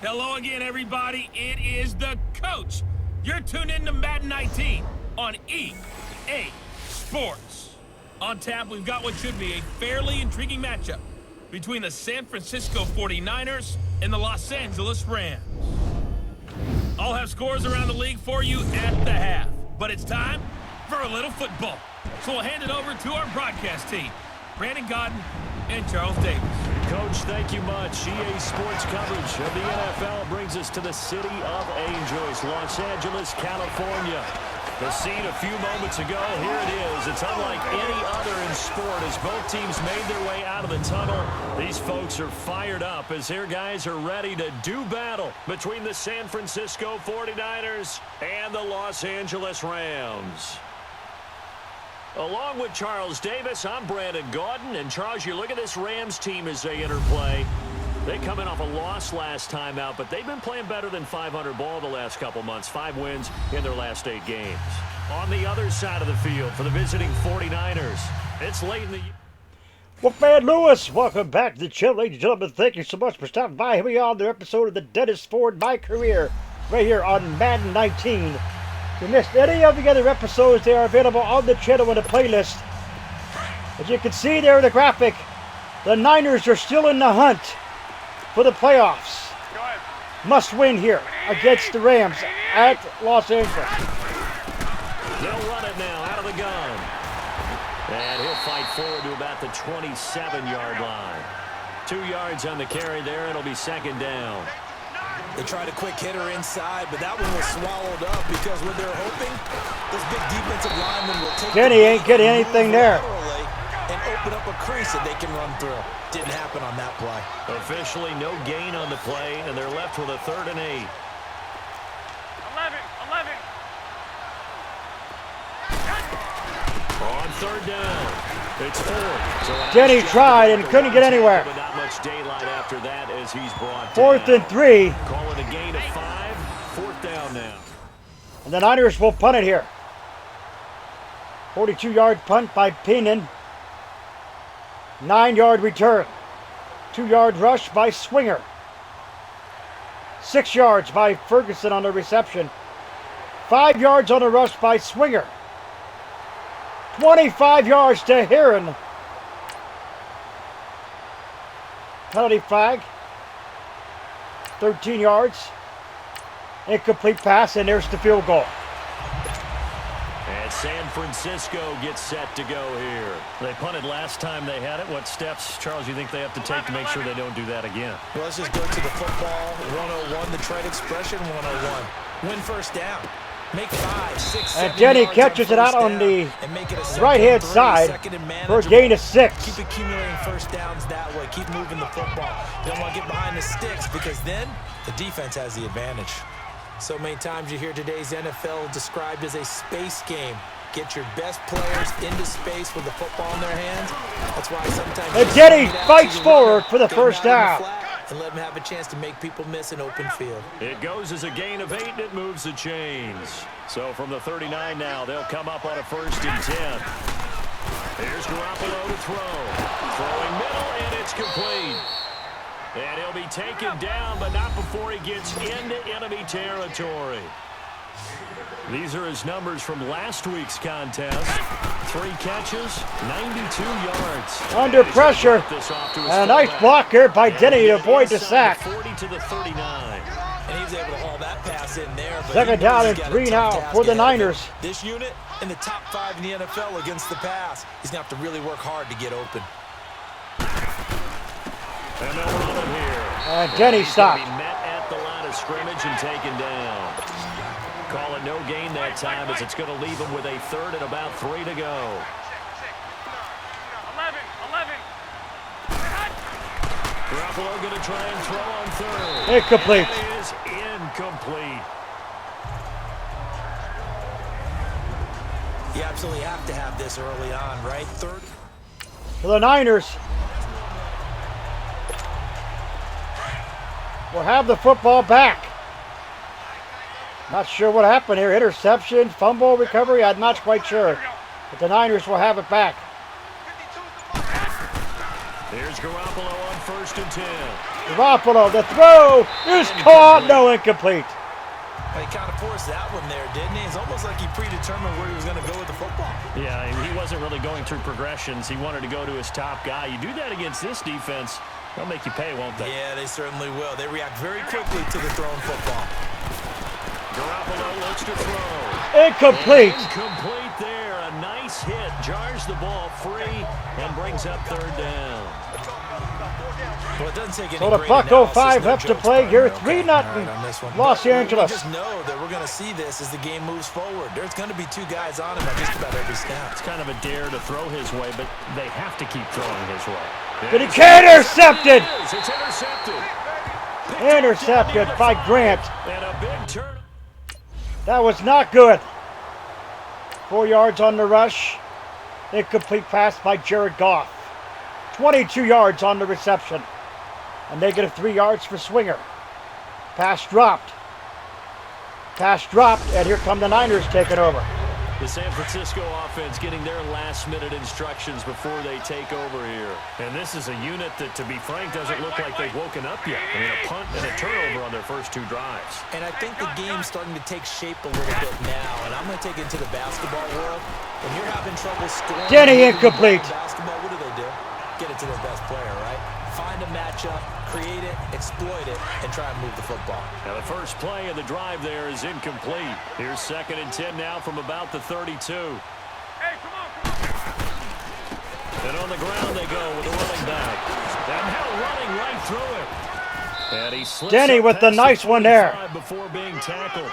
Hello again, everybody. It is the coach. You're tuned in to Madden 19 on EA Sports. On tap, we've got what should be a fairly intriguing matchup between the San Francisco 49ers and the Los Angeles Rams. I'll have scores around the league for you at the half, but it's time for a little football. So we'll hand it over to our broadcast team, Brandon Godden and Charles Davis. Coach, thank you much. EA Sports coverage of the NFL brings us to the city of angels, Los Angeles, California. The scene a few moments ago, here it is. It's unlike any other in sport as both teams made their way out of the tunnel. These folks are fired up as their guys are ready to do battle between the San Francisco 49ers and the Los Angeles Rams. Along with Charles Davis, I'm Brandon Godden. And Charles, you look at this Rams team as they interplay. They come in off a loss last time out, but they've been playing better than 500 ball the last couple months. 5 wins in their last 8 games. On the other side of the field for the visiting 49ers, it's late in the year. Wolfman Lewis, welcome back to the channel, ladies and gentlemen. Thank you so much for stopping by. Here we are on the episode of the Dennis Ford My Career, right here on Madden 19. If you missed any of the other episodes, they are available on the channel in the playlist. As you can see there in the graphic, the Niners are still in the hunt for the playoffs. Must win here against the Rams at Los Angeles. They'll run it now out of the gun. And he'll fight forward to about the 27-yard line. 2 yards on the carry there. It'll be second down. They tried a quick hitter inside, but that one was swallowed up because what they're hoping, this big defensive lineman will take Kenny ain't getting anything there. And open up a crease that they can run through. Didn't happen on that play. Officially no gain on the play, and they're left with a 3rd and 8. 11. On 3rd down, it's 4th. So Denny tried and couldn't get anywhere. But not much daylight after that as he's brought 4th down. and 3. Call it a gain of 5. 4th down now. And the Niners will punt it here. 42-yard punt by Peenan. 9-yard return. 2-yard rush by Swinger. 6 yards by Ferguson on the reception. 5 yards on the rush by Swinger. 25 yards to Heron. Penalty flag. 13 yards. Incomplete pass, and there's the field goal. And San Francisco gets set to go here. They punted last time they had it. What steps, Charles, you think they have to take to make sure they don't do that again? Well, let's just go to the football 101, the trade expression 101. Win first down. Make 5, 6, 7 And Denny yards catches it out on the right-hand side for a gain of 6. Keep accumulating first downs that way. Keep moving the football. You don't want to get behind the sticks because then the defense has the advantage. So many times you hear today's NFL described as a space game. Get your best players into space with the football in their hands. That's why sometimes... And Denny fights forward for the first down. And let them have a chance to make people miss an open field. It goes as a gain of 8, and it moves the chains. So from the 39 now, they'll come up on a 1st and 10. Here's Garoppolo to throw. Throwing middle, and it's complete. And he'll be taken down, but not before he gets into enemy territory. These are his numbers from last week's contest. 3 catches, 92 yards. Under pressure. And a nice block here by Denny to avoid the sack. 40 to the 39. And he was able to haul that pass in there. But 2nd down and 3 now for the Niners. This unit in the top 5 in the NFL against the pass. He's going to have to really work hard to get open. And they'll run him here. And Denny stopped. He's gonna be met at the line of scrimmage and taken down. Call it no gain that time as it's going to leave him with a 3rd and about 3 to go. 11. Garoppolo going to try and throw on 3rd. Incomplete. That is incomplete. You absolutely have to have this early on, right? 3rd. For the Niners. We'll have the football back. Not sure what happened here. Interception, fumble, recovery. I'm not quite sure. But the Niners will have it back. Here's Garoppolo on 1st and 10. Garoppolo, the throw is caught. No, incomplete. He kind of forced that one there, didn't he? It's almost like he predetermined where he was going to go with the football. Yeah, he wasn't really going through progressions. He wanted to go to his top guy. You do that against this defense, they'll make you pay, won't they? Yeah, they certainly will. They react very quickly to the thrown football. Garoppolo looks to throw. Incomplete. Incomplete there. A nice hit. Jars the ball free and brings up third down. Well, it doesn't take any So the great Buck analysis, 05 no have to jokes, play but here. okay. 3-0 All right, on this one. Los But Angeles. We just know that we're going to see this as the game moves forward. There's going to be two guys on him at just about every snap. It's kind of a dare to throw his way, but they have to keep throwing his way. But he can't intercepted. It's intercepted. Intercepted by Grant. And a big turn. That was not good. 4 yards on the rush. Incomplete pass by Jared Goff. 22 yards on the reception. A negative 3 yards for Swinger. Pass dropped. Pass dropped, and here come the Niners taking over. The San Francisco offense getting their last-minute instructions before they take over here. And this is a unit that, to be frank, doesn't look like they've woken up yet. I mean, a punt and a turnover on their first two drives. And I think the game's starting to take shape a little bit now. And I'm going to take it into the basketball world. When you're having trouble scoring, Denny incomplete. Basketball, what do? Get it to their best player, right? Find a matchup, create it, exploit it, and try and move the football. Now the first play of the drive there is incomplete. Here's 2nd and 10 now from about the 32. Hey, come on. And on the ground they go with the running back. And now running right through it. And he slips Denny up with the past nice one there. Before being tackled.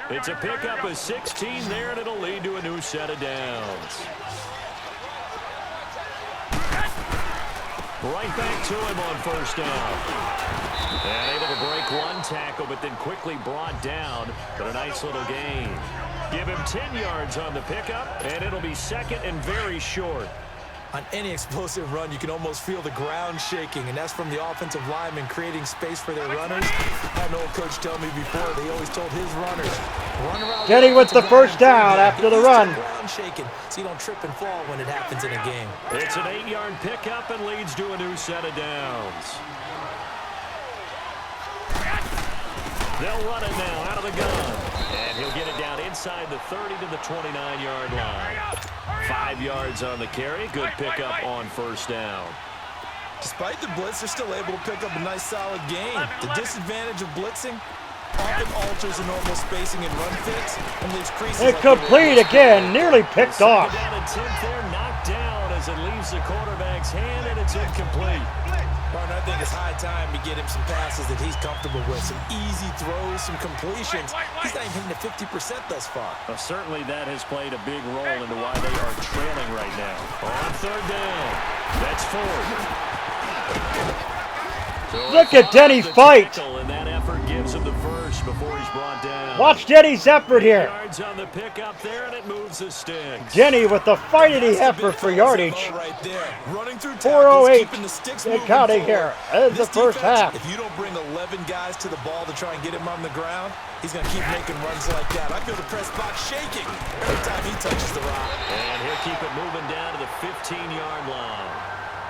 It's a pickup of 16 there, and it'll lead to a new set of downs. Right back to him on first down. And able to break one tackle, but then quickly brought down. But a nice little gain. Give him 10 yards on the pickup, and it'll be 2nd and very short. On any explosive run, you can almost feel the ground shaking, and that's from the offensive linemen creating space for their runners. I had an old coach tell me before, they always told his runners, run around. Denny with the first down after the run. Ground shaking, so you don't trip and fall when it happens in a game. It's an 8-yard pickup and leads to a new set of downs. They'll run it now out of the gun. And he'll get it down inside the 30 to the 29-yard line. 5 yards on the carry. Good pickup on first down. Despite the blitz, they're still able to pick up a nice, solid gain. The disadvantage of blitzing often alters the normal spacing and run fits and leaves creases. Incomplete again, nearly picked off. Down a 10th there, knocked down as it leaves the quarterback's hand, and it's incomplete. Martin, I think it's high time to get him some passes that he's comfortable with. Some easy throws, some completions. He's not even hitting the 50% thus far. Well, certainly that has played a big role into why they are trailing right now. On third down, that's 4th. So Look at Denny fight. And that effort gives him the first before he's brought down. Watch Denny's effort here. Yards on the pickup there, and it moves the sticks. Denny with the fighty effort for yardage. Right there. Running through 4:08 keeping the sticks and counting here in the first half. If you don't bring 11 guys to the ball to try and get him on the ground, he's going to keep making runs like that. I feel the press box shaking every time he touches the rock. And he'll keep it moving down to the 15-yard line.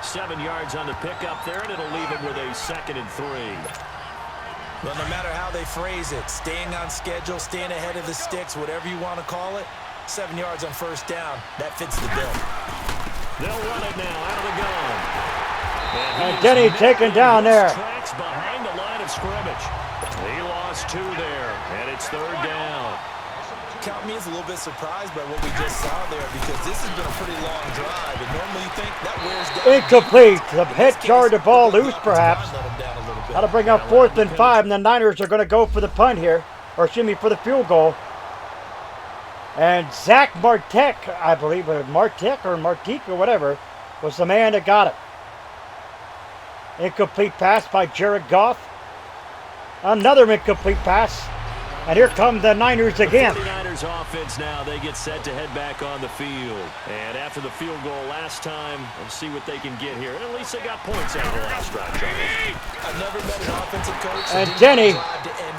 7 yards on the pickup there, and it'll leave him with a 2nd and 3. Well, no matter how they phrase it, staying on schedule, staying ahead of the sticks, whatever you want to call it, 7 yards on first down, that fits the bill. They'll run it now out of the gun. And Denny taken down there. Tracks behind the line of scrimmage. He lost 2 there, and it's third down. Count me as a little bit surprised by what we just saw there because this has been a pretty long drive, and normally you think that wears down. Incomplete. The hit jarred the ball loose, perhaps. Got to bring up 4th and 5, and the Niners are going to go for the punt here, or excuse me, for the field goal. And Zach Martek, I believe, or Martek or Martique or whatever, was the man that got it. Incomplete pass by Jared Goff. Another incomplete pass. And here come the Niners again. The 49ers offense now, they get set to head back on the field. And after the field goal last time, we'll see what they can get here. And at least they got points out of the last drive, Charles. I've never met an offensive coach. And Denny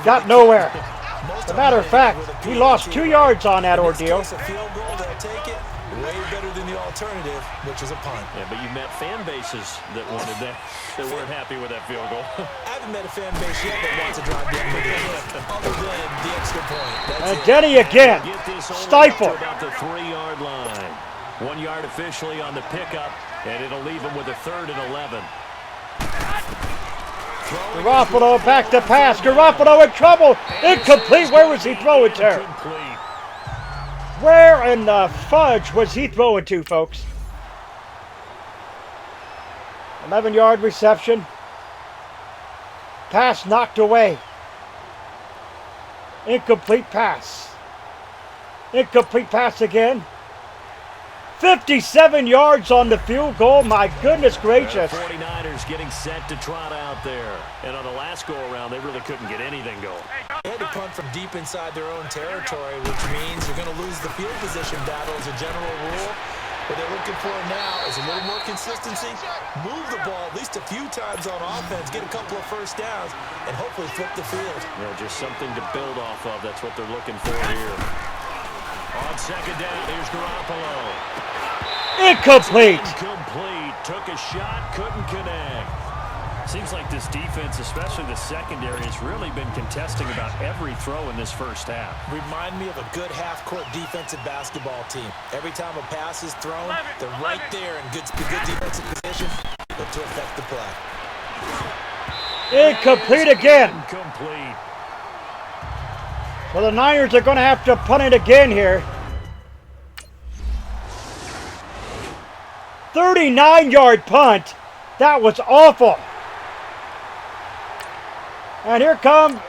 got nowhere. As a matter of fact, he lost 2 yards on that ordeal. A field goal, they'll take it. Way better than the alternative, which is a punt. Yeah, but you met fan bases that wanted that, that weren't happy with that field goal. I haven't met a fan base yet that wants to drive down the field, other than the extra point. That's And it. Denny again. Get this only Stifled. up to about the 3-yard line. 1 yard officially on the pickup, and it'll leave him with a 3rd and 11. Garoppolo back to pass. Garoppolo in trouble. Incomplete. Where was he throwing to? Incomplete. Where in the fudge was he throwing to, folks? 11-yard reception. Pass knocked away. Incomplete pass. Incomplete pass again. 57 yards on the field goal. My goodness gracious. The 49ers getting set to trot out there. And on the last go-around, they really couldn't get anything going. They had to punt from deep inside their own territory, which means you're going to lose the field position battle as a general rule. What they're looking for now is a little more consistency, move the ball at least a few times on offense, get a couple of first downs, and hopefully flip the field. You know, just something to build off of. That's what they're looking for here. On 2nd down, here's Garoppolo. Incomplete. Incomplete. Took a shot, couldn't connect. Seems like this defense, especially the secondary, has really been contesting about every throw in this first half. Remind me of a good half-court defensive basketball team. Every time a pass is thrown, they're right there in good defensive position, but to affect the play. Incomplete again. Incomplete. Well, the Niners are going to have to punt it again here. 39-yard punt. That was awful. And here come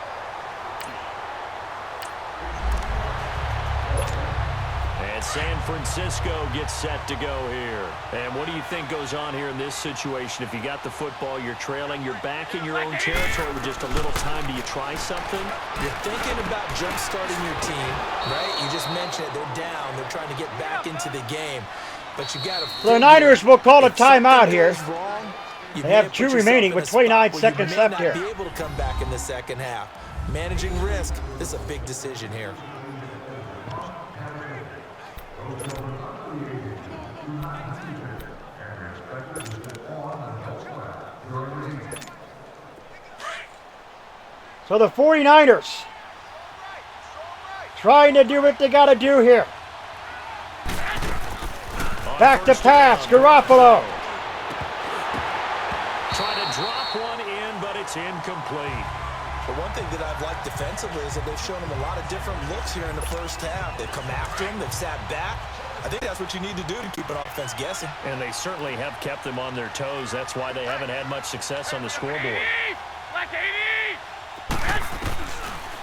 and San Francisco gets set to go here. And what do you think goes on here in this situation? If you got the football, you're trailing, you're back in your own territory with just a little time. Do you try something? You're thinking about jump-starting your team, right? You just mentioned it. They're down. They're trying to get back into the game. But you got to. the Niners will call a timeout here. Wrong, They have 2 remaining with 29 seconds left here. You may not be able to come back in the second half. Managing risk, this is a big decision here. So the 49ers trying to do what they got to do here. Back to pass, Garoppolo. Trying to drop one in, but it's incomplete. But one thing that I've liked defensively is that they've shown him a lot of different looks here in the first half. They've come after him. They've sat back. I think that's what you need to do to keep an offense guessing. And they certainly have kept them on their toes. That's why they haven't had much success on the scoreboard.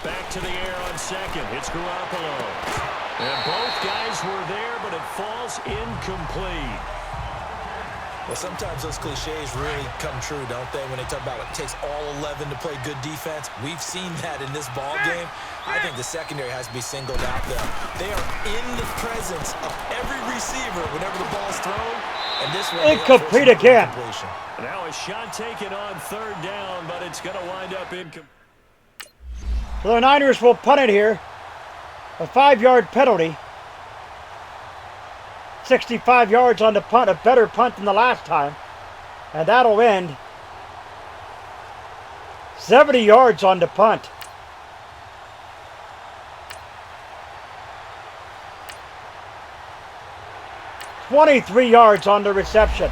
Back to the air on 2nd. It's Garoppolo. And both guys were there, but it falls incomplete. Well, sometimes those cliches really come true, don't they? When they talk about it takes all 11 to play good defense. We've seen that in this ball game. I think the secondary has to be singled out, though. They are in the presence of every receiver whenever the ball is thrown. And this one, Incomplete again. Now a shot taken on 3rd down, but it's going to wind up incomplete. So the Niners will punt it here. A 5-yard penalty. 65 yards on the punt, a better punt than the last time. And that'll end 70 yards on the punt. $23 yards on the reception.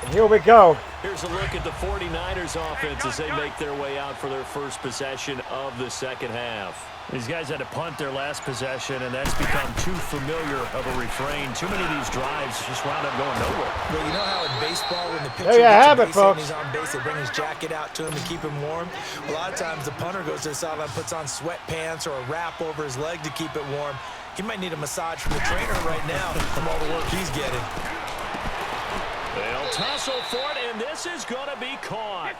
And here we go. Here's a look at the 49ers offense as they make their way out for their first possession of the second half. These guys had to punt their last possession, and that's become too familiar of a refrain. Too many of these drives just wound up going nowhere. Well, you know how in baseball, when the pitcher There you gets have a it, base hit and folks. he's on base, they bring his jacket out to him to keep him warm. A lot of times the punter goes to the sideline, puts on sweatpants or a wrap over his leg to keep it warm. He might need a massage from the trainer right now from all the work he's getting. They'll tussle for it, and this is going to be caught.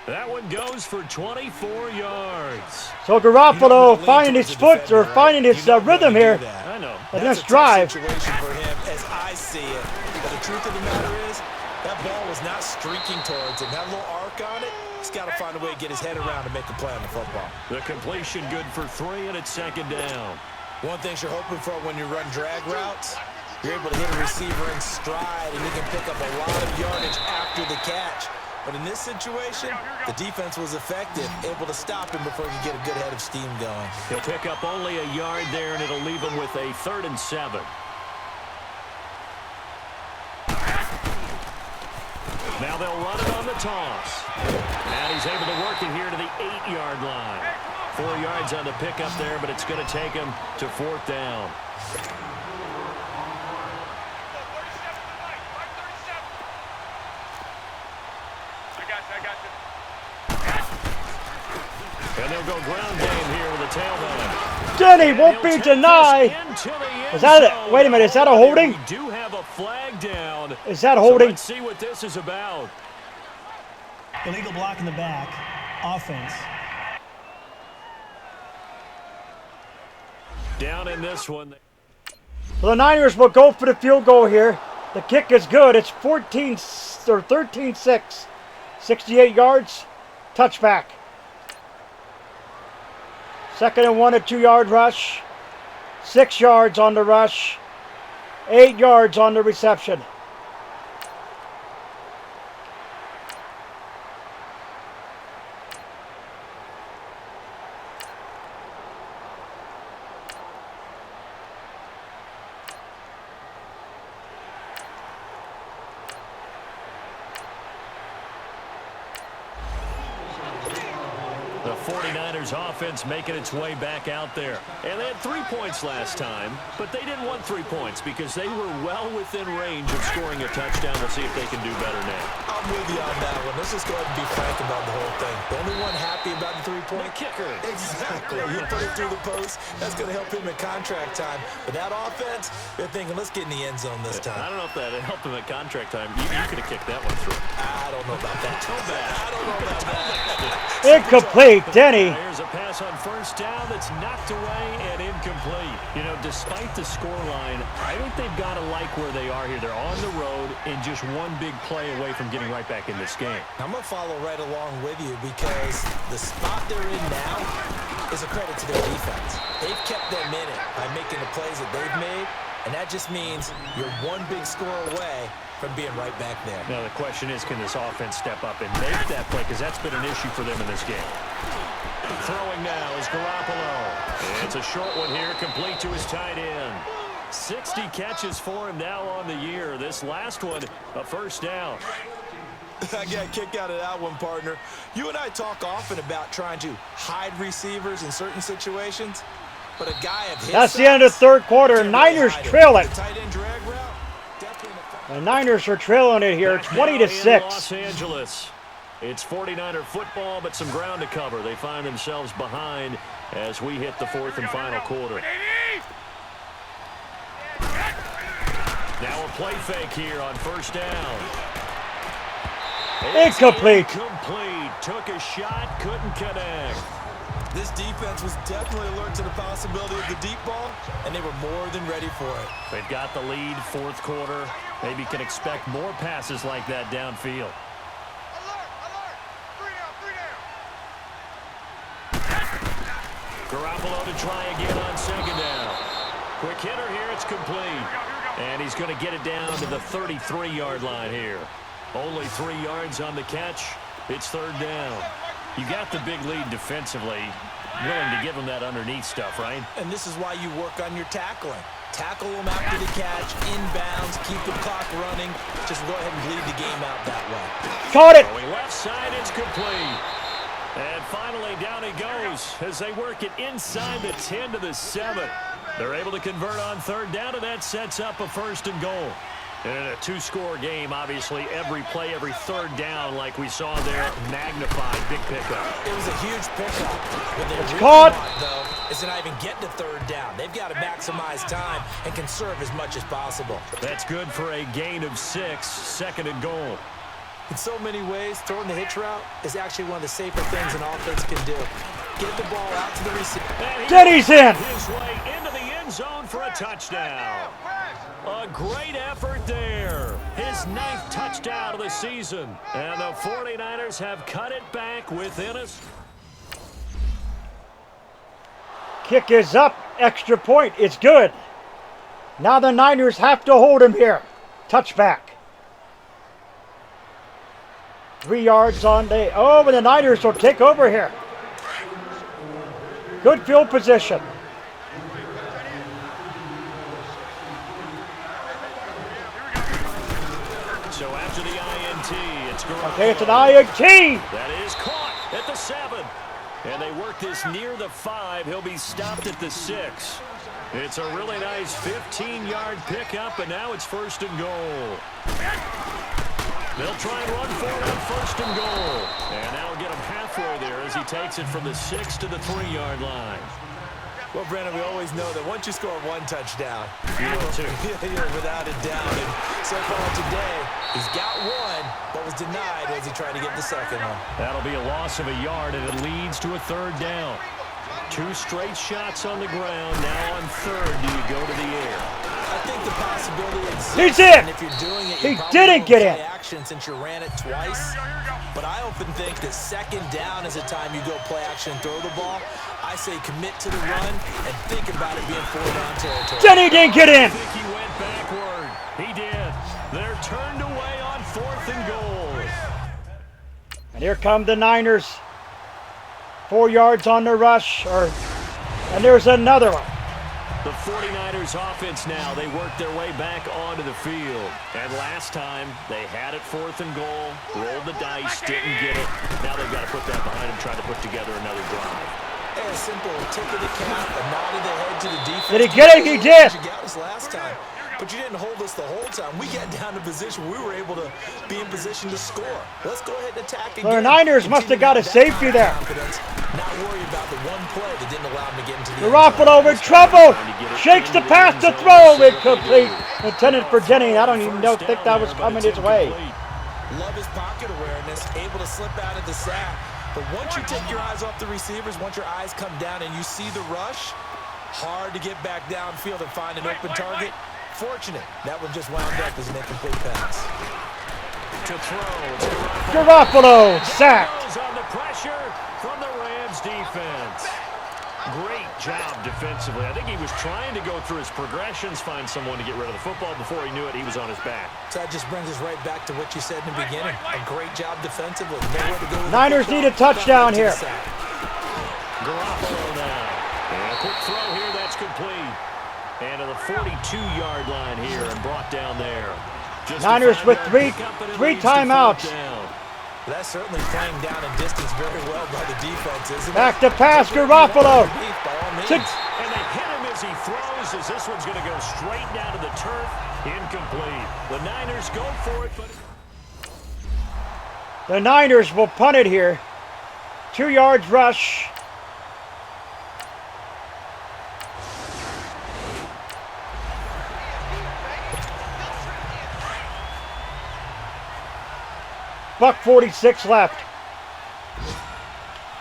That one goes for 24 yards. So Garoppolo finding his foot or finding his rhythm here I know. in That's this a drive. tough situation for him as I see it. But the truth of the matter is, that ball was not streaking towards him. That little arc on it He's got to find a way to get his head around and make a play on the football. The completion good for 3, and it's second down. One thing you're hoping for when you run drag routes, you're able to hit a receiver in stride, and he can pick up a lot of yardage after the catch. But in this situation, the defense was effective, able to stop him before he could get a good head of steam going. He'll pick up only a yard there, and it'll leave him with a 3rd and 7. Now they'll run it on the toss. And he's able to work it here to the 8-yard line. 4 yards on the pickup there, but it's going to take him to 4th down. And they'll go ground game here with a tailback. Denny won't be denied. Is that it? Wait a minute. Is that a holding? We do have a flag down. Is that holding? So let's see what this is about. Illegal block in the back. Offense. Down in this one. So the Niners will go for the field goal here. The kick is good. It's 13-6. 68 yards. Touchback. 2nd and 1 at 2-yard rush. 6 yards on the rush. 8 yards on the reception. The 49ers offense making its way back out there. And they had 3 points last time, but they didn't want 3 points because they were well within range of scoring a touchdown. We'll see if they can do better now. I'm with you on that one. Let's just go ahead and be frank about the whole thing. The only one happy about the 3-point kicker. Exactly. He put it through the post. That's going to help him in contract time. But that offense, they're thinking, let's get in the end zone this time. I don't know if that helped him at contract time. You could have kicked that one through. I don't know about that. I don't know about that. Incomplete, Denny. Here's a pass on 1st down that's knocked away and incomplete. You know, despite the scoreline, I think they've got to like where they are here. They're on the road and just one big play away from getting right back in this game. I'm going to follow right along with you because the spot they're in now is a credit to their defense. They've kept them in it by making the plays that they've made, and that just means you're one big score away from being right back there. Now the question is, can this offense step up and make that play? Because that's been an issue for them in this game. Throwing now is Garoppolo. It's a short one here, complete to his tight end. 60 catches for him now on the year. This last one, a 1st down. I got a kick out of that one, partner. You and I talk often about trying to hide receivers in certain situations, but a guy of his That's size, the end of the 3rd quarter. Niners trail it. The tight end drag route, definitely The Niners are trailing it here, Back now in 20-6. Los Angeles. It's 49er football, but some ground to cover. They find themselves behind as we hit the 4th and final quarter. Now a play fake here on 1st down. It's Incomplete. Incomplete. Took a shot, couldn't connect. This defense was definitely alert to the possibility of the deep ball, and they were more than ready for it. They've got the lead, 4th quarter. Maybe can expect more passes like that downfield. Garoppolo to try again on 2nd down. Quick hitter here, it's complete. And he's going to get it down to the 33-yard line here. Only 3 yards on the catch. It's 3rd down. You got the big lead defensively. Willing to give him that underneath stuff, right? And this is why you work on your tackling. Tackle them after the catch, inbounds, keep the clock running. Just go ahead and bleed the game out that way. Caught it. Going left side, it's complete. And finally, down he goes as they work it inside the 10 to the 7. They're able to convert on 3rd down, and that sets up a 1st and goal. And in a 2-score game, obviously, every play, every 3rd down, like we saw there, magnified, big pickup. It was a huge pickup. What they really caught. want, though, is to not even get to 3rd down. They've got to maximize time and conserve as much as possible. That's good for a gain of 6, 2nd and goal. In so many ways, throwing the hitch route is actually one of the safer things an offense can do. Get the ball out to the receiver. Denny's in. His way into the end end zone for a touchdown. A great effort there. His 9th touchdown of the season. And the 49ers have cut it back within us. Kick is up. Extra point. It's good. Now the Niners have to hold him here. Touchback. 3 yards on the... Oh, but the Niners will take over here. Good field position. So after the INT, it's Garoppolo. Okay, it's an INT. That is caught at the 7. And they work this near the 5. He'll be stopped at the 6. It's a really nice 15-yard pickup, and now it's 1st and goal. They'll try and run for it on 1st and goal. And that'll get him halfway there as he takes it from the 6 to the 3-yard line. Well, Brandon, we always know that once you score 1 touchdown, You're without a doubt. And so far today, he's got 1, but was denied as he tried to get the 2nd one. That'll be a loss of a yard, and it leads to a 3rd down. 2 straight shots on the ground. Now on 3rd, do you go to the air? I think the possibility exists. He's in. And if you're doing it, He you probably didn't won't get play in. action since you ran it twice. But I often think that 2nd down is a time you go play action and throw the ball. I say commit to the run and think about it being 4-down territory. Then he didn't get in. I think he went backward. He did. They're turned away on 4th and goal. And here come the Niners. 4 yards on the rush. And there's another one. The 49ers offense now, they work their way back onto the field. And last time, they had it 4th and goal, rolled the dice, didn't get it. Now they've got to put that behind them, try to put together another drive. A simple tip of the cap, a nod of the head to the defense. Did he get it? He did. You got us last time, but you didn't hold us the whole time. We got down to position. We were able to be in position to score. Let's go ahead and attack again. The Niners must have got a safety there. Not worry about the one play that didn't allow him to get into the Garoppolo in trouble. Shakes the pass to throw. Incomplete. Intended for Jennings. I don't even think that was coming his way. Love his pocket awareness, able to slip out of the sack. But once you take your eyes off the receivers, once your eyes come down and you see the rush, hard to get back downfield and find an open target. Fortunate, that one just wound up as an incomplete pass. To throw, Garoppolo sacked. on the pressure from the Rams defense. Great job defensively. I think he was trying to go through his progressions, find someone to get rid of the football. Before he knew it, he was on his back. So that just brings us right back to what you said in the beginning. A great job defensively. Nowhere to go with Niners need a touchdown here. Garoppolo now. And a quick throw here, that's complete. And to the 42-yard line here and brought down there. Just Niners with three timeouts. That's certainly playing down in distance very well by the defense, isn't it? Back to pass, Garoppolo. And they hit him as he throws, as this one's going to go straight down to the turf. Incomplete. The Niners go for it, but... The Niners will punt it here. 2 yards rush. $1:46 left.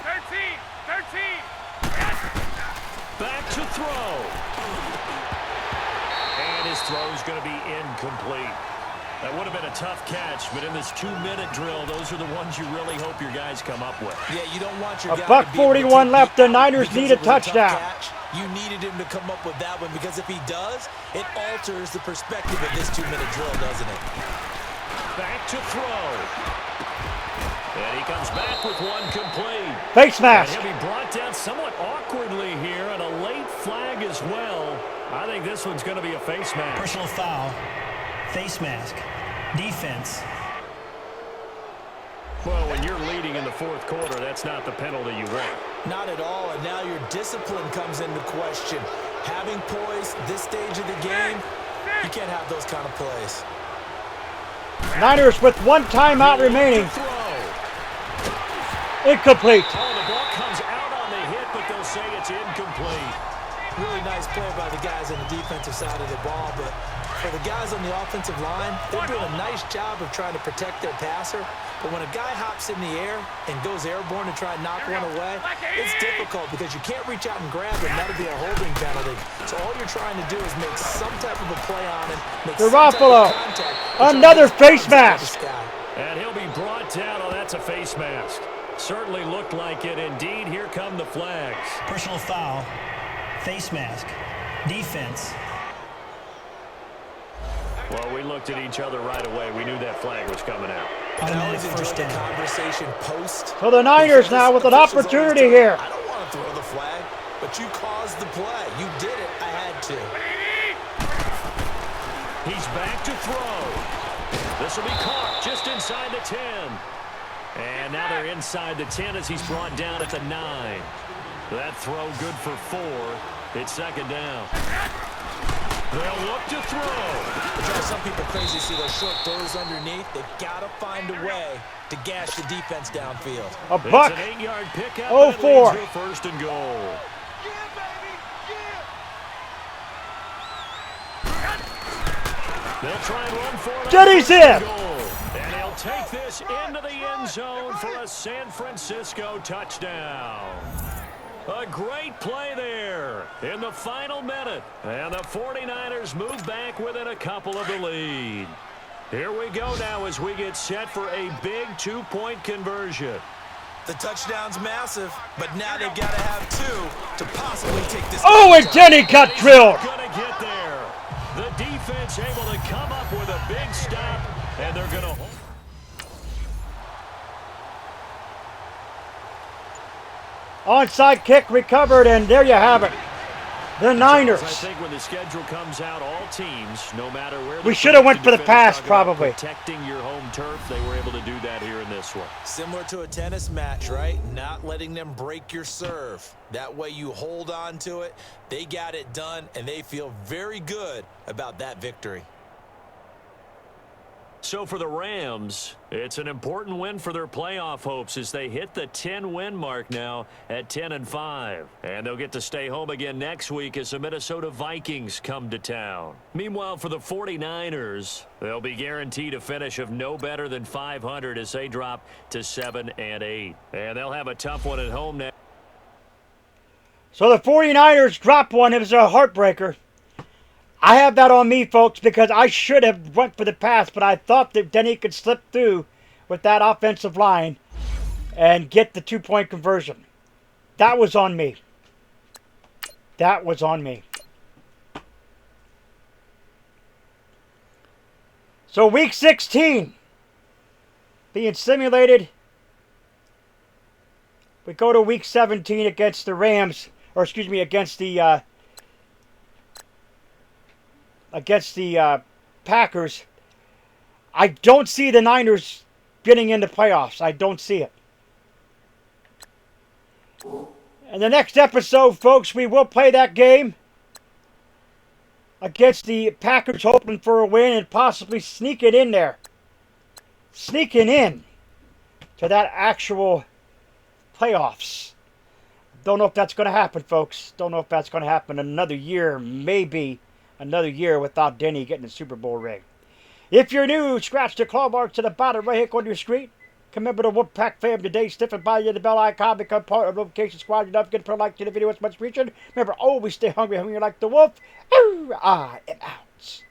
13. Back to throw. And his throw's going to be incomplete. That would have been a tough catch, but in this 2-minute drill, those are the ones you really hope your guys come up with. Yeah, you don't want your guy $1:41 left. The Niners need a touchdown. You needed him to come up with that one because if he does, it alters the perspective of this 2-minute drill, doesn't it? Back to throw. And he comes back with one complete. Face mask. And he'll be brought down somewhat awkwardly here, and a late flag as well. I think this one's going to be a face mask. Personal foul. Face mask. Defense. Well, when you're leading in the 4th quarter, that's not the penalty you want. Not at all, and now your discipline comes into question. Having poise this stage of the game, you can't have those kind of plays. Niners with 1 timeout remaining. Incomplete. Oh, the ball comes out on the hit, but they'll say it's incomplete. Really nice play by the guys on the defensive side of the ball, but for the guys on the offensive line, they're doing a nice job of trying to protect their passer. But when a guy hops in the air and goes airborne to try and knock one away, it's difficult because you can't reach out and grab him. That'll be a holding penalty. So all you're trying to do is make some type of a play on him, make some type of contact. Another face mask. And he'll be brought down. Oh, that's a face mask. Certainly looked like it. Indeed, here come the flags. Personal foul. Face mask. Defense. Well, we looked at each other right away. We knew that flag was coming out. I always enjoy the conversation post. So the Niners now with an opportunity here. I don't want to throw the flag, but you caused the play. You did it. I had to. He's back to throw. This will be caught just inside the 10. And now they're inside the 10 as he's brought down at the 9. That throw good for 4. It's second down. They'll look to throw. It drives some people crazy to see those short throws underneath. They've got to find a way to gash the defense downfield. A buck. It's an 8-yard pickup. Oh, 4. First and goal. They'll try and run for it. Jetty's in. And he'll take this into the end zone for a San Francisco touchdown. A great play there in the final minute. And the 49ers move back within a couple of the lead. Here we go now as we get set for a big 2-point conversion. The touchdown's massive, but now they've got to have 2 to possibly take this. Oh, and Denny got drilled. Gonna get there. The defense able to come up with a big stop, and they're going to hold. Onside kick recovered, and there you have it. The Niners. I think when the schedule comes out, all teams, no matter where we should have went for the pass, probably. Protecting your home turf, they were able to do that here in this one. Similar to a tennis match, right? Not letting them break your serve. That way you hold on to it. They got it done, and they feel very good about that victory. So for the Rams, it's an important win for their playoff hopes as they hit the 10-win mark now at 10-5. And they'll get to stay home again next week as the Minnesota Vikings come to town. Meanwhile, for the 49ers, they'll be guaranteed a finish of no better than 500 as they drop to 7-8. And they'll have a tough one at home now. So the 49ers dropped one. It was a heartbreaker. I have that on me, folks, because I should have went for the pass, but I thought that Denny could slip through with that offensive line and get the 2-point conversion. That was on me. That was on me. So week 16 being simulated. We go to week 17 against the Rams, or excuse me, against the Packers. I don't see the Niners getting into playoffs. I don't see it. In the next episode, folks, we will play that game against the Packers, hoping for a win and possibly sneaking in there. Sneaking in to that actual playoffs. Don't know if that's going to happen, folks. Don't know if that's going to happen. Another year, maybe. Another year without Denny getting a Super Bowl ring. If you're new, scratch the claw marks to the bottom right hand corner of your screen. Remember the Wolfpack fam today. Stiff and by you the bell icon. Become part of the notification squad. You don't forget to put a like to the video. It's much appreciated. Remember, always stay hungry like the wolf. I am out.